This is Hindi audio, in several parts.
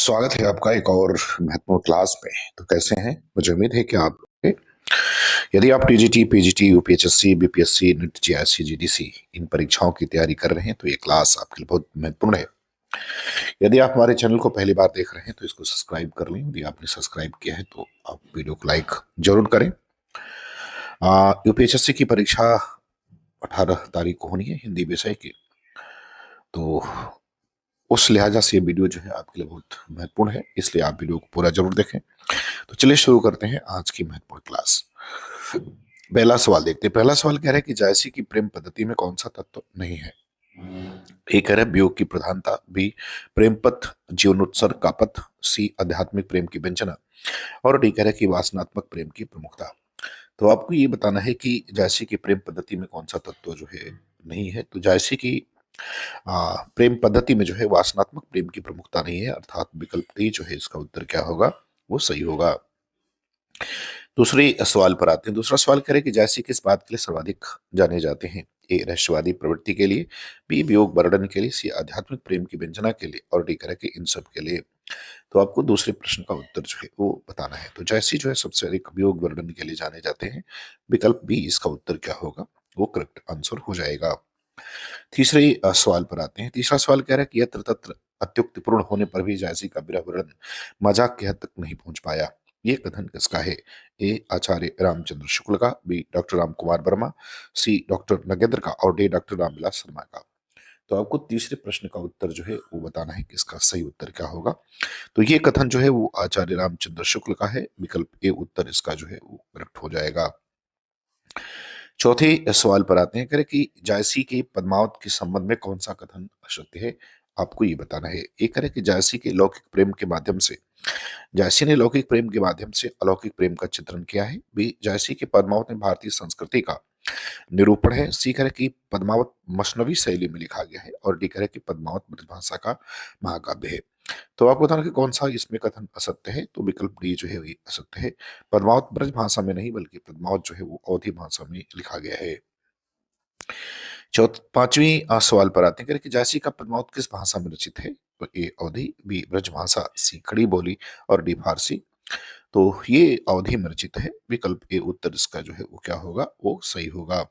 स्वागत है आपका एक और महत्वपूर्ण क्लास में। तो कैसे हैं? मुझे उम्मीद है कि आप यदि आप TGT, PGT, UPHSC, BPSC, NEET, JRC, GDC इन परीक्षाओं की तैयारी कर रहे हैं तो ये क्लास आपके लिए बहुत महत्वपूर्ण है। यदि आप हमारे चैनल को पहली बार देख रहे हैं तो इसको सब्सक्राइब कर लें। यदि आपने सब्सक्राइब किया है तो आप वीडियो को लाइक जरूर करें। यूपीएचएससी की परीक्षा 18 तारीख को होनी है हिंदी विषय की, तो उस लिहाजा से ये वीडियो जो है आपके लिए बहुत महत्वपूर्ण है, इसलिए आप वीडियो को पूरा जरूर देखें। तो चलिए शुरू करते हैं आज की महत्वपूर्ण क्लास। पहला सवाल देखते हैं। पहला सवाल कह रहा है कि जायसी की प्रेम पद्धति में कौन सा तत्व नहीं है? ए कह रहा है वियोग की प्रधानता, बी प्रेम पथ जीवनोत्सर्ग का पथ, सी आध्यात्मिक प्रेम की व्यंजना, और डी कह रहा है कि वासनात्मक प्रेम की प्रमुखता। तो आपको ये बताना है कि जायसी की प्रेम पद्धति में कौन सा तत्व जो है नहीं है। तो जायसी की प्रेम पद्धति में जो है वासनात्मक प्रेम की प्रमुखता नहीं है, अर्थात विकल्प डी जो है इसका उत्तर क्या होगा, वो सही होगा। दूसरे सवाल पर आते हैं। दूसरा सवाल करे कि जैसे किस बात के लिए सर्वाधिक जाने जाते हैं? ए रहस्यवादी प्रवृत्ति के लिए, बी वियोग वर्णन के लिए, सी आध्यात्मिक प्रेम की व्यंजना के लिए, और डी करे कि इन सब के लिए। तो आपको दूसरे प्रश्न का उत्तर जो है वो बताना है। तो जैसी जो है सबसे अधिक वियोग वर्णन के लिए जाने जाते हैं, विकल्प बी इसका उत्तर क्या होगा, वो करेक्ट आंसर हो जाएगा। तीसरे सवाल पर आते हैं। तीसरा सवाल कह रहा है कि यत्र तत्र अत्युक्तिपूर्ण होने पर भी जायसी का विरह वर्णन मजाक की हद तक नहीं पहुंच पाया। ये कथन किसका है? ए आचार्य रामचंद्र शुक्ल का, बी डॉक्टर राम कुमार वर्मा, सी डॉक्टर नगेंद्र का, और डी डॉक्टर रामविलास शर्मा का। तो आपको तीसरे प्रश्न का उत्तर जो है वो बताना है कि इसका सही उत्तर क्या होगा। तो ये कथन जो है वो आचार्य रामचंद्र शुक्ल का है, विकल्प ए उत्तर इसका जो है वो करेक्ट हो जाएगा। चौथे सवाल पर आते हैं। कह रहे कि जायसी के पद्मावत के संबंध में कौन सा कथन असत्य है? आपको ये बताना है। एक कह रहे कि जायसी के लौकिक प्रेम के माध्यम से, जायसी ने लौकिक प्रेम के माध्यम से अलौकिक प्रेम का चित्रण किया है। बी जायसी के पद्मावत में भारतीय संस्कृति का निरूपण है। सी कह रहे कि पद्मावत मसनवी शैली में लिखा गया है, और डी कह रहे कि पद्मावत ब्रजभाषा का महाकाव्य है। तो आपको बताना कि कौन सा इसमें कथन असत्य है। तो विकल्प डी जो है ये असत्य है। पद्मावत ब्रज भाषा में नहीं बल्कि पद्मावत जो है वो अवधी भाषा में लिखा गया है। पांचवी सवाल पर आते हैं। कह रहे कि जायसी का पद्मावत किस भाषा में रचित है? तो ए अवधी, बी ब्रज भाषा, सी खड़ी बोली, और डी फारसी। तो ये अवधि में रचित है, विकल्प ए उत्तर इसका जो है वो क्या होगा, वो सही होगा।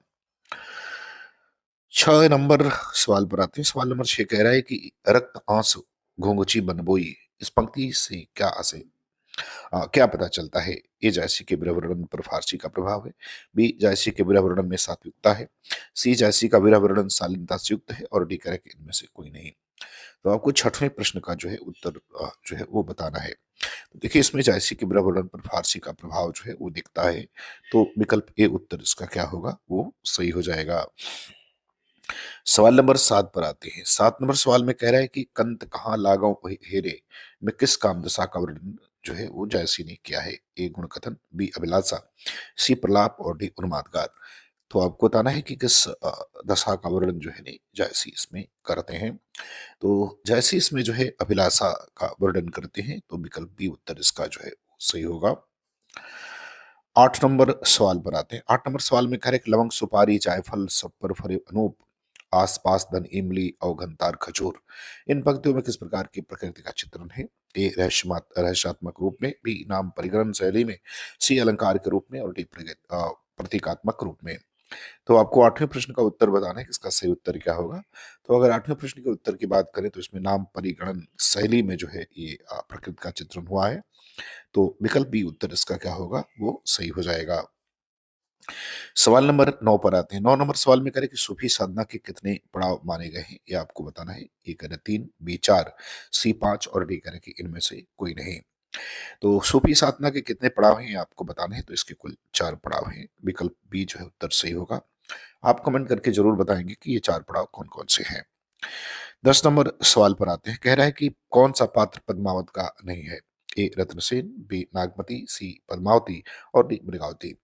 6 नंबर सवाल पर आते हैं। सवाल नंबर 6 कह रहा है कि रक्त आंसू घुंघुची बनबोई, इस पंक्ति से क्या आशय, क्या पता चलता है? ए जायसी के विरह वर्णन पर फारसी का प्रभाव है, बी जायसी के विरह वर्णन में सात्विकता है, सी जायसी का विरह वर्णन शालीनता से युक्त है, और डी करेक्ट इनमें से कोई नहीं। तो आपको छठवें प्रश्न का जो है उत्तर जो है वो बताना है। तो देखिए इसमें जायसी के विरह वर्णन पर फारसी का प्रभाव जो है वो दिखता है, तो विकल्प ए उत्तर इसका क्या होगा, वो सही हो जाएगा। सवाल नंबर 7 पर आते हैं। 7 नंबर सवाल में कह रहा है कि कंत कहाँ लागो हेरे में किस काम दशा का वर्णन जो है वो जायसी ने किया है? ए गुण कथन, बी अभिलाषा, सी प्रलाप, और डी उन्मादगार। तो आपको बताना है कि किस दशा का वर्णन जो है जायसी इसमें करते हैं। तो जायसी इसमें जो है अभिलाषा का वर्णन करते हैं, तो विकल्प बी उत्तर इसका जो है सही होगा। 8 नंबर सवाल पर आते हैं। 8 नंबर सवाल में कह रहे कि लवंग सुपारी जायफल सब पर फरे अनूप, आसपास धन इमली और घनतार खजूर, इन पंक्तियों में किस प्रकार की प्रकृति का चित्रण है? ए रहस्यात्मक रूप में, बी नाम परिग्रहण शैली में, सी अलंकार के रूप में, और डी प्रतीकात्मक रूप में। तो आपको 8वें प्रश्न का उत्तर बताना है कि इसका सही उत्तर क्या होगा। तो अगर 8वें प्रश्न के उत्तर की बात करें तो इसमें नाम परिगणन शैली में जो है ये प्रकृति का चित्रण हुआ है, तो विकल्प बी उत्तर इसका क्या होगा, वो सही हो जाएगा। सवाल नंबर 9 पर आते हैं। 9 नंबर सवाल में करें कि सूफी साधना के कितने पड़ाव माने गए हैं, ये आपको बताना है। ए करें 3, बी 4, सी 5, और डी करें कि इनमें से कोई नहीं। तो सूफी साधना के कितने पड़ाव हैं ये आपको बताने हैं। तो इसके कुल 4 पड़ाव हैं, विकल्प बी जो है उत्तर सही होगा। आप कमेंट करके जरूर बताएंगे कि ये 4 पड़ाव कौन कौन से हैं। 10 नंबर सवाल पर आते हैं। कह रहा है कि कौन सा पात्र पद्मावत का नहीं है? ए रत्नसेन, बी नागमती, सी पद्मावती, और डी मृगावती।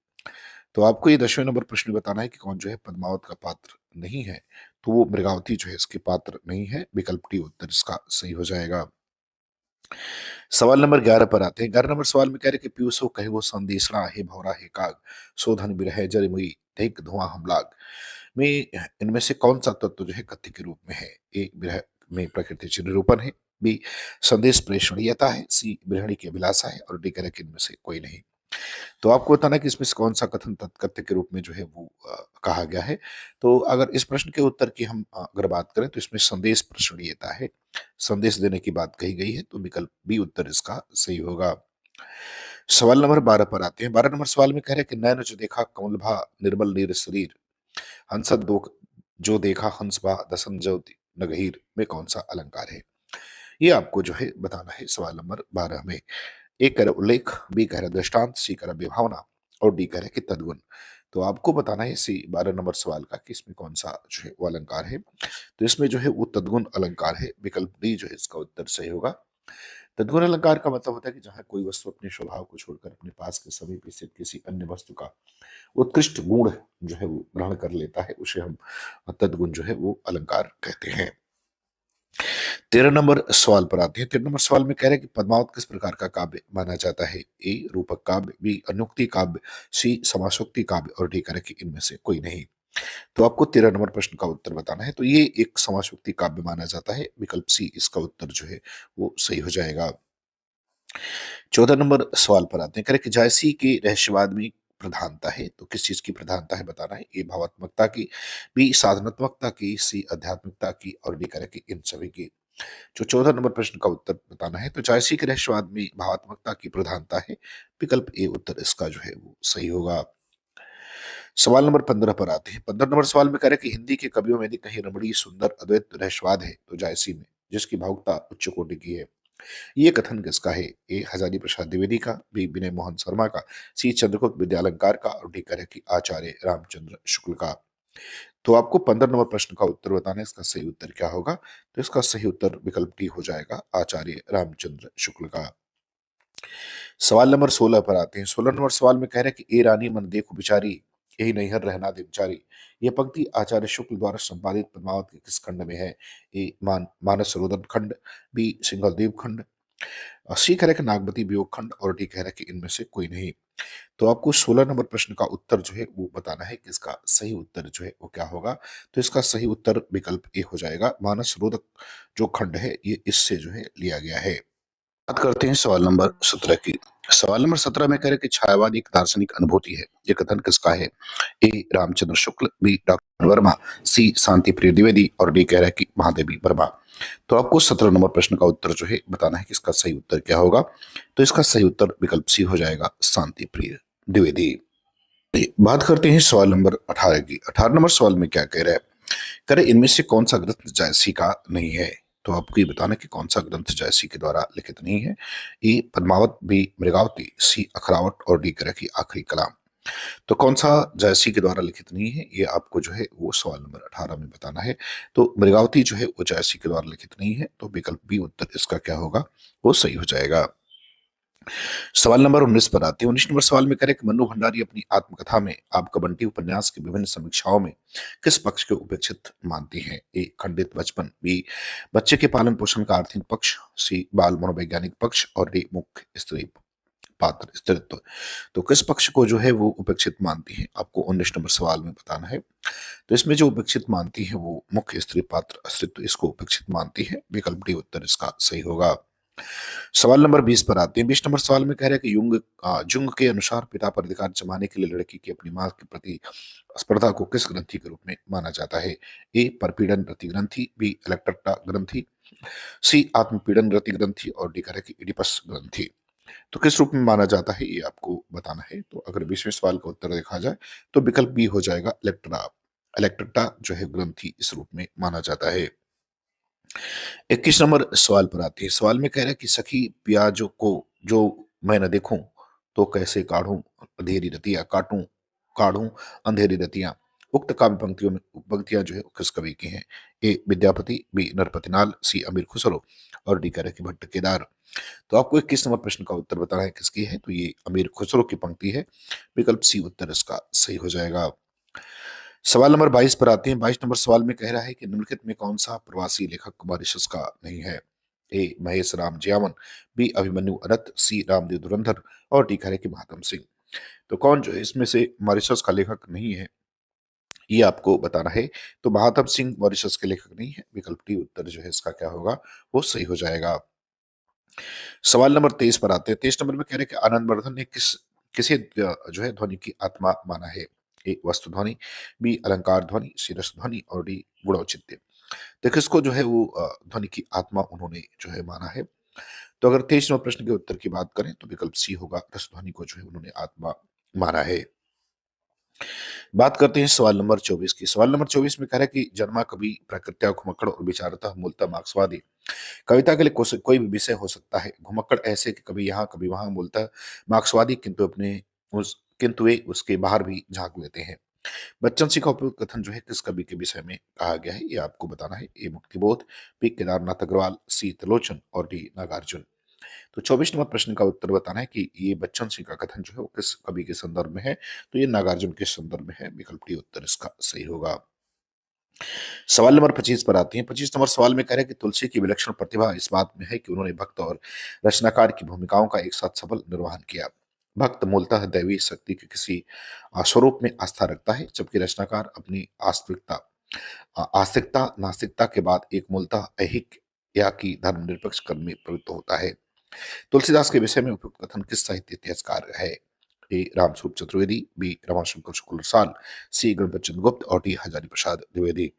तो आपको ये 10वें नंबर प्रश्न बताना है कि कौन जो है पद्मावत का पात्र नहीं है। तो वो मृगावती जो है इसके पात्र नहीं है, विकल्प डी उत्तर इसका सही हो जाएगा। सवाल नंबर 11 पर आते हैं। 11 नंबर सवाल में कह रहे कि पीयूषो कहे वो संदेशना हे भौरा हे काग, शोधन बिरह जरिमुई धिक धुआं हम लाग, में इनमें से कौन सा तत्व जो है कथ्य के रूप में है? ए विरह में प्रकृति से निरूपण है, बी संदेश प्रेषणीयता है, सी गृहिणी की अभिलाषा है और डी कह रहे कि इनमें से कोई नहीं। तो आपको बताना है कि इसमें से कौन सा कथन तथ्य के रूप में जो है वो कहा गया है। तो अगर इस प्रश्न के उत्तर की हम अगर बात करें तो इसमें संदेश प्रेषणीयता है, संदेश देने की बात कही गई है, तो विकल्प बी उत्तर इसका सही होगा। सवाल नंबर 12 पर आते हैं। 12 नंबर सवाल में कह रहे हैं कि नैन जो देखा कमलभा निर्मल नीर शरीर, हंसत दो जो देखा हंसभा दसन जो नगहीर में कौन सा अलंकार है। ये आपको जो है बताना है सवाल नंबर 12 में। ए कह रहा उल्लेख, बी कह रहा दृष्टांत, सी कह रहा विभावना और डी कह रहा कि तद्गुण। तो आपको बताना है सी 12 नंबर सवाल का कि इसमें कौन सा जो है वो अलंकार है। तो इसमें जो है वो तद्गुण अलंकार है, विकल्प डी जो है इसका उत्तर सही होगा। तद्गुण अलंकार का मतलब होता है कि जहां कोई वस्तु अपने स्वभाव को छोड़कर अपने पास के समीप स्थित किसी अन्य वस्तु का उत्कृष्ट गुण जो है वो ग्रहण कर लेता है, उसे हम तद्गुण जो है वो अलंकार कहते हैं। 13 नंबर सवाल पर आते हैं। 13 नंबर सवाल में कह रहे हैं कि पद्मावत किस प्रकार का काव्य माना जाता है। ए रूपक काव्य, बी अनुक्ति काव्य, सी समासोक्ति काव्य और डी कह रहे हैं कि इनमें से कोई नहीं। तो आपको 13 नंबर प्रश्न का उत्तर बताना है। तो ये एक समासोक्ति काव्य माना जाता है, विकल्प सी इसका उत्तर जो है वो सही हो जाएगा। 14 नंबर सवाल पर आते हैं। कह रहे कि जायसी के रहस्यवाद में प्रधानता है, तो किस चीज की प्रधानता है बताना है। ए भावात्मकता की, बी साधनात्मकता की, सी आध्यात्मिकता की और डी कह रहे कि इन सभी की। जो 14 नंबर प्रश्न का उत्तर बताना है। तो जायसी के रहस्यवाद में भावात्मकता की प्रधानता है, विकल्प ए उत्तर इसका जो है वो सही होगा। सवाल नंबर 15 पर आते हैं। 15 नंबर सवाल में कह रहे हैं कि हिंदी के कवियों में यदि कहीं रमणीय सुंदर अद्वैत रहस्यवाद है तो जायसी में, जिसकी भावुकता उच्च कोटि की है। ये कथन किसका है। ए हजारी प्रसाद द्विवेदी का, बी विनय मोहन शर्मा का, सी चंद्रगुप्त विद्यालंकार का और डी कह रहे कि आचार्य रामचंद्र शुक्ल का। तो आपको 15 नंबर प्रश्न का उत्तर बताना है, इसका सही उत्तर क्या होगा। तो इसका सही उत्तर विकल्प डी हो जाएगा, आचार्य रामचंद्र शुक्ल का। सवाल नंबर 16 पर आते हैं। 16 नंबर सवाल में कह रहे हैं कि ए रानी मन देखो बिचारी, यही नैहर रहना दे बिचारी। यह पंक्ति आचार्य शुक्ल द्वारा संपादित पद्मावत के किस खंड में है। ए मानस सरोदन खंड, बी सिंहलदेव खंड, सी कह रहे कि नागमती वियोग खंड और डी कह रहे कि इनमें से कोई नहीं। तो आपको 16 नंबर प्रश्न का उत्तर जो है वो बताना है कि इसका सही उत्तर जो है वो क्या होगा। तो इसका सही उत्तर विकल्प ए हो जाएगा, मानस रोधक जो खंड है ये इससे जो है लिया गया है। बात करते हैं सवाल नंबर 17 की। सवाल नंबर 17 में कह रहे कि छायावाद एक दार्शनिक अनुभूति है, ये कथन किसका है। ए रामचंद्र शुक्ल, बी डॉक्टर वर्मा, सी शांति प्रिय द्विवेदी और डी कह रहा है कि महादेवी वर्मा। तो आपको 17 नंबर प्रश्न का उत्तर जो है बताना है कि इसका सही उत्तर क्या होगा। तो इसका सही उत्तर विकल्प सी हो जाएगा, शांति प्रिय द्विवेदी। बात करते हैं सवाल नंबर 18 की। 18 नंबर सवाल में क्या कह रहा है। करे इनमें से कौन सा ग्रंथ जायसी का नहीं है। तो आपको ये बताना कि कौन सा ग्रंथ जायसी के द्वारा लिखित नहीं है। ए पद्मावत, बी मृगावती, सी अखरावट और डी कह की आखिरी कलाम। तो कौन सा जायसी के द्वारा लिखित नहीं है, ये आपको जो है वो सवाल नंबर 18 में बताना है। तो मृगावती जो है वो जायसी के द्वारा लिखित नहीं है, तो विकल्प बी उत्तर इसका क्या होगा, वो सही हो जाएगा। सवाल नंबर 19 पर आते हैं। 19 नंबर सवाल में करें कि मन्नू भंडारी अपनी आत्मकथा में आपका बंटी उपन्यास की विभिन्न समीक्षाओं में किस पक्ष को उपेक्षित मानती हैं। ए खंडित बचपन, बी बच्चे के पालन पोषण का आर्थिक पक्ष, सी बाल मनोवैज्ञानिक पक्ष और डी मुख्य स्त्री पात्र स्त्रीत्व। तो किस पक्ष को जो है वो उपेक्षित मानती है, आपको 19 नंबर सवाल में बताना है। तो इसमें जो उपेक्षित मानती है वो मुख्य स्त्री पात्र अस्तित्व, इसको उपेक्षित मानती है, विकल्प डी उत्तर इसका सही होगा। सवाल नंबर 20 पर आते हैं। 20 नंबर सवाल में कह रहे हैं कि जुंग के अनुसार पिता पर अधिकार जमाने के लिए लड़की की अपनी मां के प्रति स्पर्धा को किस ग्रंथि के रूप में माना जाता है। ए परपीड़न प्रति ग्रंथि, बी इलेक्ट्रटा ग्रंथि, सी आत्मपीड़न प्रति ग्रंथि और डी कह रहे हैं कि इडिपस ग्रंथि। तो किस रूप में माना जाता है ये आपको बताना है। तो अगर 20वें सवाल का उत्तर देखा जाए तो विकल्प बी हो जाएगा, इलेक्ट्रा इलेक्ट्रटा जो है ग्रंथि इस रूप में माना जाता है। 21 नंबर सवाल पर आते हैं। सवाल में कह रहा है कि सखी प्याजों को जो मैं न देखूं तो कैसे काढ़ूं अंधेरी रतियां, काढ़ूं अंधेरी रतियां। उक्त काव्य पंक्तियों में पंक्तियां जो है किस कवि की हैं। ए विद्यापति, बी नरपतिनाल, सी अमीर खुसरो और डी कह रहे कि भट्ट केदार। तो आपको 21 नंबर प्रश्न का उत्तर बताना है किसकी है। तो ये अमीर खुसरो की पंक्ति है, विकल्प सी उत्तर इसका सही हो जाएगा। सवाल नंबर 22 पर आते हैं। 22 नंबर सवाल में कह रहा है कि निम्नलिखित में कौन सा प्रवासी लेखक मॉरिशस का नहीं है। ए महेश राम जियावन, बी अभिमन्यु अनंत, सी रामदेव धुरंधर और डी कह रहे कि महात्म सिंह। तो कौन जो है इसमें से मॉरिशस का लेखक नहीं है, ये आपको बताना है। तो महात्म सिंह मॉरिशस के लेखक नहीं है, विकल्प डी उत्तर जो है इसका क्या होगा, वो सही हो जाएगा। सवाल नंबर 23 पर आते हैं। 23 नंबर में कह रहे हैं कि आनंद वर्धन ने किसे जो है ध्वनि की आत्मा माना है। ए वस्तु ध्वनि, बी अलंकार ध्वनि, सी रस ध्वनि और डी गुणौचित्य। देखो इसको जो है वो ध्वनि की आत्मा उन्होंने जो है माना है। तो अगर 23 नंबर प्रश्न के उत्तर की बात करें तो विकल्प सी होगा, रस ध्वनि को जो है उन्होंने आत्मा माना है। बात करते हैं सवाल नंबर 24 की। सवाल नंबर 24 में कह रहा है कि जन्मा कवि प्रकृत्या घुमक्कड़ और विचारता मूलतः मार्क्सवादी। कविता के लिए कोई भी विषय हो सकता है। घुमक्कड़ ऐसे कि कभी यहाँ कभी वहां, मूलतः मार्क्सवादी किंतु वे उसके बाहर भी झांक लेते हैं। बच्चन सिंह का उपयुक्त कथन जो है किस कवि के विषय में कहा गया है, ये आपको बताना है। ए मुक्तिबोध, बी केदारनाथ अग्रवाल, सी त्रिलोचन और डी नागार्जुन। तो 24 नंबर प्रश्न का उत्तर बताना है कि ये बच्चन सिंह का कथन जो है वो किस कवि के संदर्भ में है। तो ये नागार्जुन के संदर्भ में है। विकल्प डी उत्तर इसका सही होगा। सवाल नंबर 25 पर आते हैं। 25 नंबर सवाल में कह रहे हैं कि तुलसी की विलक्षण प्रतिभा इस बात में है कि उन्होंने भक्त और रचनाकार की भूमिकाओं का एक साथ सफल निर्वहन किया। भक्त मूलतः दैवी शक्ति के किसी स्वरूप में आस्था रखता है, जबकि रचनाकार अपनी आस्तिकता नास्तिकता के बाद एक मूलतः ऐहिक या की धर्मनिरपेक्ष कर्म में प्रवृत्त होता है। तुलसीदास के विषय में उपयुक्त कथन किस साहित्य इतिहासकार है। ए रामस्वरूप चतुर्वेदी, बी रमाशंकर शुक्लसाल, सी गणपत चंद्र गुप्त और डी हजारी प्रसाद द्विवेदी।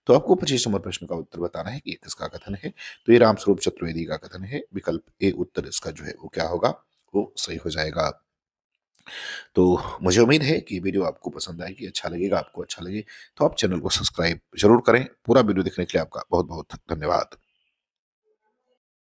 तो आपको 25 नंबर प्रश्न का उत्तर बताना है कि ये किसका कथन है। तो ये रामस्वरूप चतुर्वेदी का कथन है। विकल्प ए उत्तर इसका जो है वो क्या होगा, वो सही हो जाएगा। तो मुझे उम्मीद है कि वीडियो आपको पसंद आएगी, अच्छा लगेगा। आपको अच्छा लगे तो आप चैनल को सब्सक्राइब जरूर करें। पूरा वीडियो देखने के लिए आपका बहुत बहुत धन्यवाद।